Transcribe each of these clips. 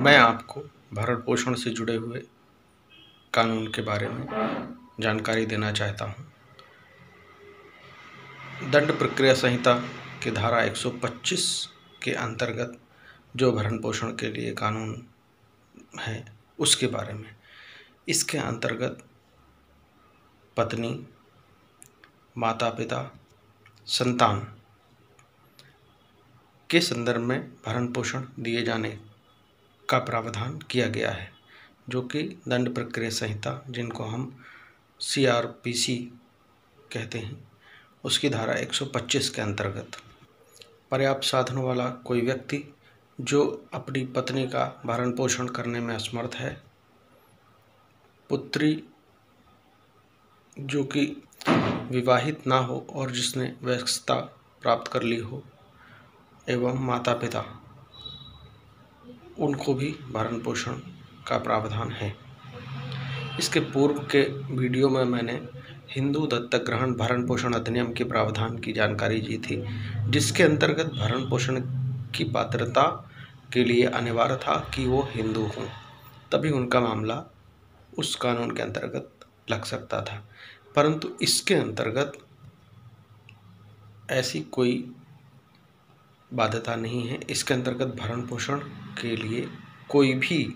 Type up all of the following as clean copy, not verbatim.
मैं आपको भरण पोषण से जुड़े हुए कानून के बारे में जानकारी देना चाहता हूँ। दंड प्रक्रिया संहिता की धारा 125 के अंतर्गत जो भरण पोषण के लिए कानून है उसके बारे में। इसके अंतर्गत पत्नी, माता पिता, संतान के संदर्भ में भरण पोषण दिए जाने का प्रावधान किया गया है, जो कि दंड प्रक्रिया संहिता, जिनको हम CRPC कहते हैं, उसकी धारा 125 के अंतर्गत पर्याप्त साधनों वाला कोई व्यक्ति जो अपनी पत्नी का भरण पोषण करने में असमर्थ है, पुत्री जो कि विवाहित ना हो और जिसने वयस्कता प्राप्त कर ली हो, एवं माता पिता, उनको भी भरण पोषण का प्रावधान है। इसके पूर्व के वीडियो में मैंने हिंदू दत्तक ग्रहण भरण पोषण अधिनियम के प्रावधान की जानकारी दी थी, जिसके अंतर्गत भरण पोषण की पात्रता के लिए अनिवार्य था कि वो हिंदू हों, तभी उनका मामला उस कानून के अंतर्गत लग सकता था। परंतु इसके अंतर्गत ऐसी कोई बाध्यता नहीं है। इसके अंतर्गत भरण पोषण के लिए कोई भी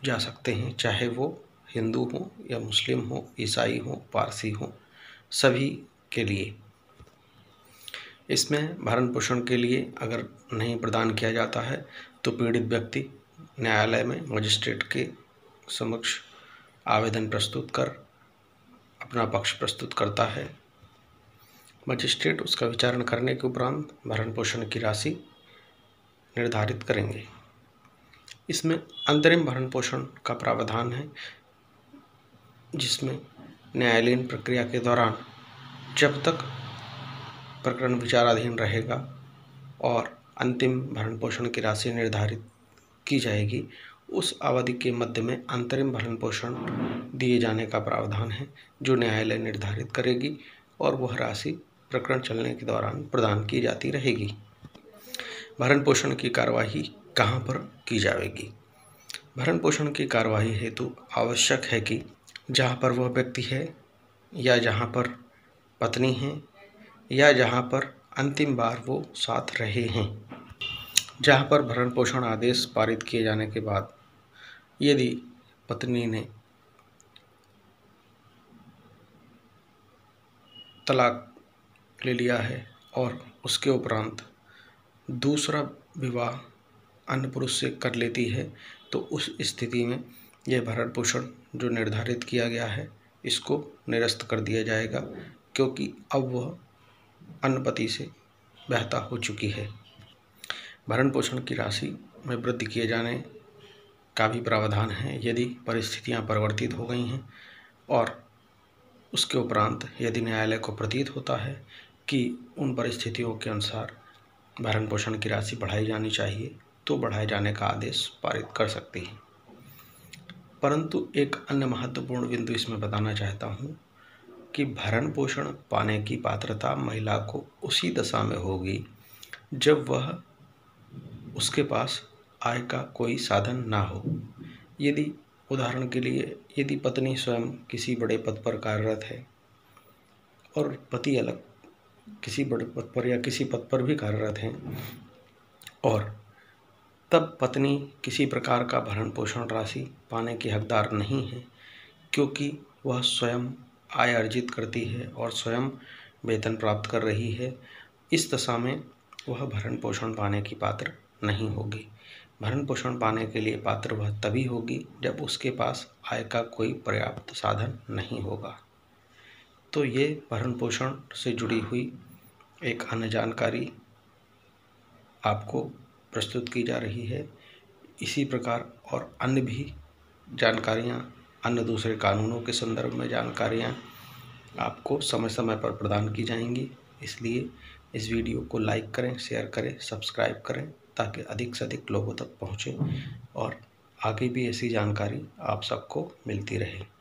जा सकते हैं, चाहे वो हिंदू हो या मुस्लिम हो, ईसाई हो, पारसी हो, सभी के लिए। इसमें भरण पोषण के लिए अगर नहीं प्रदान किया जाता है तो पीड़ित व्यक्ति न्यायालय में मजिस्ट्रेट के समक्ष आवेदन प्रस्तुत कर अपना पक्ष प्रस्तुत करता है। मजिस्ट्रेट उसका विचारण करने के उपरांत भरण पोषण की राशि निर्धारित करेंगे। इसमें अंतरिम भरण पोषण का प्रावधान है, जिसमें न्यायालयीन प्रक्रिया के दौरान जब तक प्रकरण विचाराधीन रहेगा और अंतिम भरण पोषण की राशि निर्धारित की जाएगी, उस अवधि के मध्य में अंतरिम भरण पोषण दिए जाने का प्रावधान है, जो न्यायालय निर्धारित करेगी और वह राशि प्रकरण चलने के दौरान प्रदान की जाती रहेगी। भरण पोषण की कार्यवाही कहाँ पर की जाएगी? भरण पोषण की कार्यवाही हेतु आवश्यक है कि जहाँ पर वह व्यक्ति है, या जहाँ पर पत्नी है, या जहाँ पर अंतिम बार वो साथ रहे हैं, जहाँ पर भरण पोषण आदेश पारित किए जाने के बाद यदि पत्नी ने तलाक ले लिया है और उसके उपरांत दूसरा विवाह अन्य पुरुष से कर लेती है, तो उस स्थिति में यह भरण पोषण जो निर्धारित किया गया है, इसको निरस्त कर दिया जाएगा, क्योंकि अब वह अन्य पति से बहता हो चुकी है। भरण पोषण की राशि में वृद्धि किए जाने का भी प्रावधान है, यदि परिस्थितियां परिवर्तित हो गई हैं और उसके उपरांत यदि न्यायालय को प्रतीत होता है कि उन परिस्थितियों के अनुसार भरण पोषण की राशि बढ़ाई जानी चाहिए, तो बढ़ाए जाने का आदेश पारित कर सकती है। परंतु एक अन्य महत्वपूर्ण बिंदु इसमें बताना चाहता हूँ कि भरण पोषण पाने की पात्रता महिला को उसी दशा में होगी जब वह उसके पास आय का कोई साधन ना हो। यदि उदाहरण के लिए यदि पत्नी स्वयं किसी बड़े पद पर कार्यरत है और पति अलग किसी बड़े पद पर या किसी पद पर भी कार्यरत हैं, और तब पत्नी किसी प्रकार का भरण पोषण राशि पाने की हकदार नहीं है, क्योंकि वह स्वयं आय अर्जित करती है और स्वयं वेतन प्राप्त कर रही है, इस दशा में वह भरण पोषण पाने की पात्र नहीं होगी। भरण पोषण पाने के लिए पात्र वह तभी होगी जब उसके पास आय का कोई पर्याप्त साधन नहीं होगा। तो ये भरण पोषण से जुड़ी हुई एक अन्य जानकारी आपको प्रस्तुत की जा रही है। इसी प्रकार और अन्य भी जानकारियाँ, अन्य दूसरे कानूनों के संदर्भ में जानकारियाँ आपको समय समय पर प्रदान की जाएंगी। इसलिए इस वीडियो को लाइक करें, शेयर करें, सब्सक्राइब करें, ताकि अधिक से अधिक लोगों तक पहुँचे और आगे भी ऐसी जानकारी आप सबको मिलती रहे।